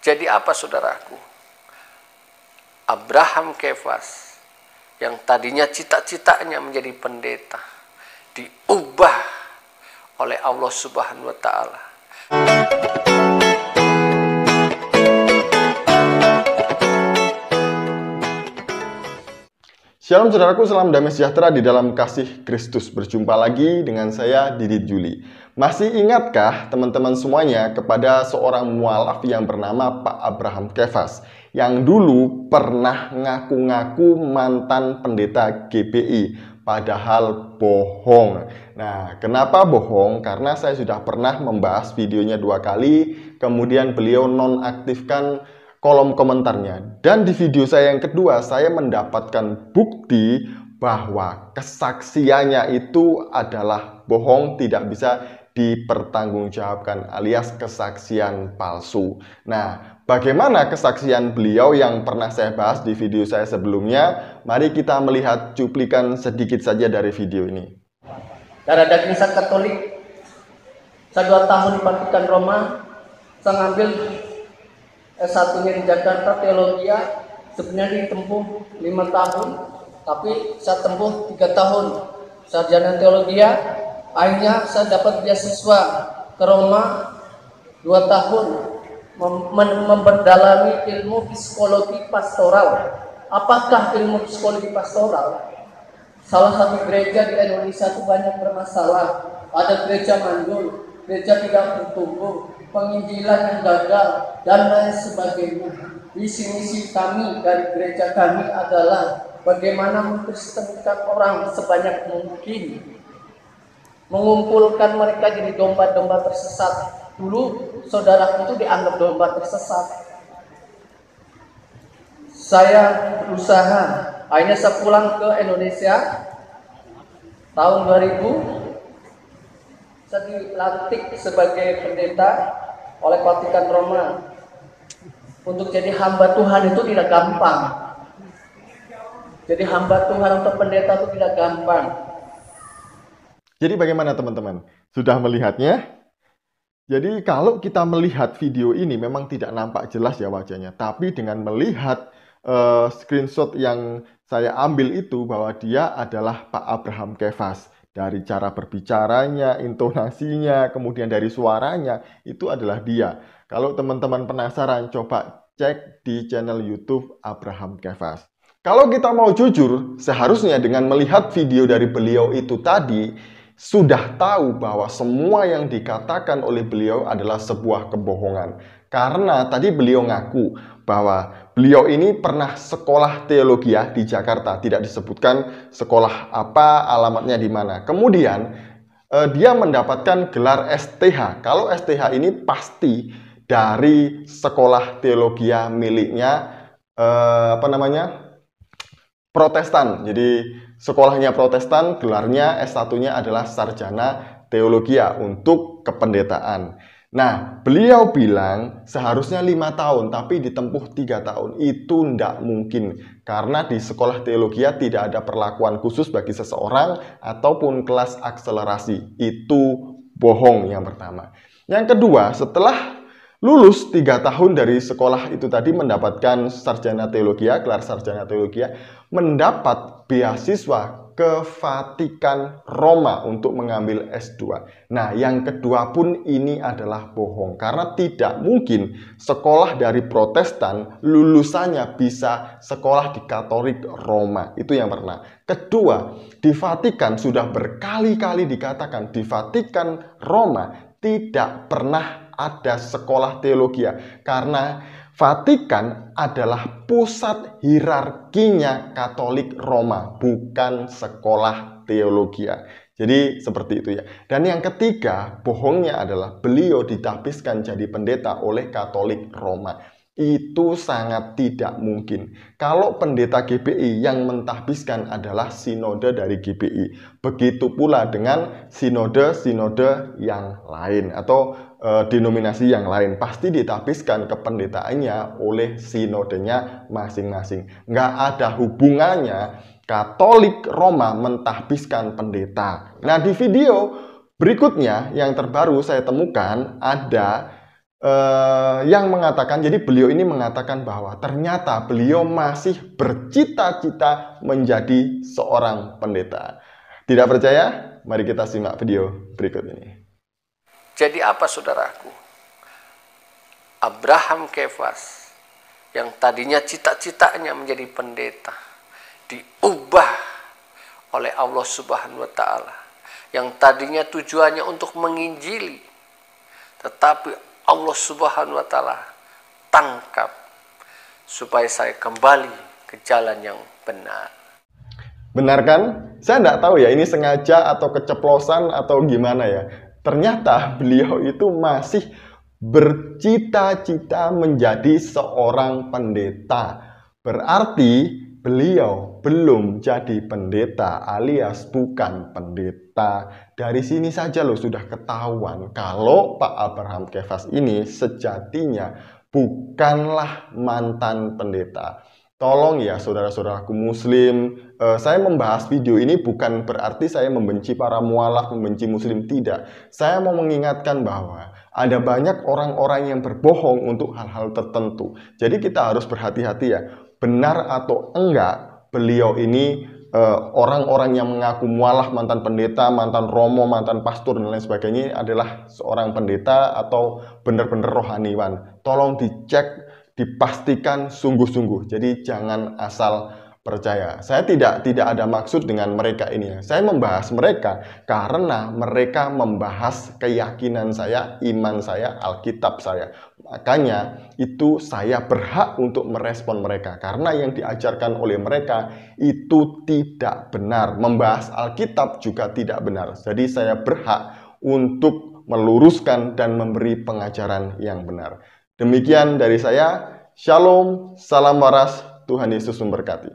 Jadi apa saudaraku? Abraham Kefas yang tadinya cita-citanya menjadi pendeta diubah oleh Allah Subhanahu wa taala. Shalom saudaraku, salam damai sejahtera di dalam kasih Kristus. Berjumpa lagi dengan saya, Didit Juli. Masih ingatkah teman-teman semuanya kepada seorang mualaf yang bernama Pak Abraham Kefas, yang dulu pernah ngaku-ngaku mantan pendeta GPI, padahal bohong. Nah, kenapa bohong? Karena saya sudah pernah membahas videonya 2 kali, kemudian beliau nonaktifkan kolom komentarnya. Dan di video saya yang kedua, saya mendapatkan bukti bahwa kesaksiannya itu adalah bohong, tidak bisa dipertanggungjawabkan, alias kesaksian palsu. Nah, bagaimana kesaksian beliau yang pernah saya bahas di video saya sebelumnya? Mari kita melihat cuplikan sedikit saja dari video ini. Darah daging saya Katolik, saya 2 tahun di Vatikan Roma, saya ngambil S1-nya di Jakarta, teologi, sebenarnya ditempuh 5 tahun, tapi saya tempuh 3 tahun sarjana teologi. Akhirnya saya dapat beasiswa ke Roma 2 tahun memperdalami ilmu psikologi pastoral. Apakah ilmu psikologi pastoral? Salah satu gereja di Indonesia itu banyak bermasalah. Ada gereja mandul, gereja tidak bertumbuh, penginjilan yang gagal, dan lain sebagainya. Misi kami dari gereja kami adalah bagaimana mengkristenkan orang sebanyak mungkin, mengumpulkan mereka jadi domba-domba tersesat. Dulu saudara itu dianggap domba tersesat. Saya berusaha, akhirnya saya pulang ke Indonesia tahun 2000. Saya dilantik sebagai pendeta oleh Vatikan Roma. Untuk jadi hamba Tuhan itu tidak gampang. Jadi hamba Tuhan untuk pendeta itu tidak gampang. Jadi bagaimana teman-teman? Sudah melihatnya? Jadi kalau kita melihat video ini memang tidak nampak jelas ya wajahnya. Tapi dengan melihat screenshot yang saya ambil itu bahwa dia adalah Pak Abraham Kefas. Dari cara berbicaranya, intonasinya, kemudian dari suaranya, itu adalah dia. Kalau teman-teman penasaran, coba cek di channel YouTube Abraham Kefas. Kalau kita mau jujur, seharusnya dengan melihat video dari beliau itu tadi, sudah tahu bahwa semua yang dikatakan oleh beliau adalah sebuah kebohongan. Karena tadi beliau ngaku bahwa beliau ini pernah sekolah teologi di Jakarta, tidak disebutkan sekolah apa, alamatnya di mana. Kemudian dia mendapatkan gelar STH. Kalau STH ini pasti dari sekolah teologi miliknya Protestan. Jadi sekolahnya Protestan, gelarnya S1-nya adalah sarjana teologi untuk kependetaan. Nah, beliau bilang seharusnya 5 tahun, tapi ditempuh 3 tahun. Itu tidak mungkin, karena di sekolah teologi tidak ada perlakuan khusus bagi seseorang ataupun kelas akselerasi. Itu bohong yang pertama. Yang kedua, setelah lulus 3 tahun dari sekolah itu tadi mendapatkan sarjana teologi, gelar sarjana teologi, mendapat beasiswa ke Vatikan Roma untuk mengambil S2. Nah, yang kedua pun ini adalah bohong. Karena tidak mungkin sekolah dari Protestan lulusannya bisa sekolah di Katolik Roma. Itu yang pertama. Kedua, di Vatikan sudah berkali-kali dikatakan di Vatikan Roma tidak pernah ada sekolah teologi. Karena Vatikan adalah pusat hierarkinya Katolik Roma, bukan sekolah teologi. Jadi seperti itu ya. Dan yang ketiga, bohongnya adalah beliau ditahbiskan jadi pendeta oleh Katolik Roma. Itu sangat tidak mungkin. Kalau pendeta GPI yang mentahbiskan adalah sinode dari GPI. Begitu pula dengan sinode-sinode yang lain atau denominasi yang lain. Pasti ditahbiskan kependetaannya oleh sinodenya masing-masing. Nggak ada hubungannya Katolik Roma mentahbiskan pendeta. Nah, di video berikutnya yang terbaru saya temukan ada yang mengatakan, jadi beliau ini mengatakan bahwa ternyata beliau masih bercita-cita menjadi seorang pendeta. Tidak percaya? Mari kita simak video berikut ini. Jadi apa saudaraku? Abraham Kefas yang tadinya cita-citanya menjadi pendeta diubah oleh Allah Subhanahu wa taala. Yang tadinya tujuannya untuk menginjili, tetapi Allah Subhanahu wa taala tangkap supaya saya kembali ke jalan yang benar. Benar kan? Saya tidak tahu ya ini sengaja atau keceplosan atau gimana ya. Ternyata beliau itu masih bercita-cita menjadi seorang pendeta. Berarti beliau belum jadi pendeta alias bukan pendeta. Dari sini saja loh sudah ketahuan kalau Pak Abraham Kefas ini sejatinya bukanlah mantan pendeta. Tolong ya saudara-saudaraku muslim, saya membahas video ini bukan berarti saya membenci para mualaf, membenci muslim, tidak. Saya mau mengingatkan bahwa ada banyak orang-orang yang berbohong untuk hal-hal tertentu. Jadi kita harus berhati-hati ya, benar atau enggak beliau ini orang-orang yang mengaku mualaf, mantan pendeta, mantan romo, mantan pastor dan lain sebagainya adalah seorang pendeta atau benar-benar rohaniwan. Tolong dicek, dipastikan sungguh-sungguh. Jadi jangan asal percaya. Saya tidak ada maksud dengan mereka ini. Saya membahas mereka karena mereka membahas keyakinan saya, iman saya, Alkitab saya. Makanya itu saya berhak untuk merespon mereka karena yang diajarkan oleh mereka itu tidak benar. Membahas Alkitab juga tidak benar. Jadi saya berhak untuk meluruskan dan memberi pengajaran yang benar. Demikian dari saya, Shalom, salam waras, Tuhan Yesus memberkati.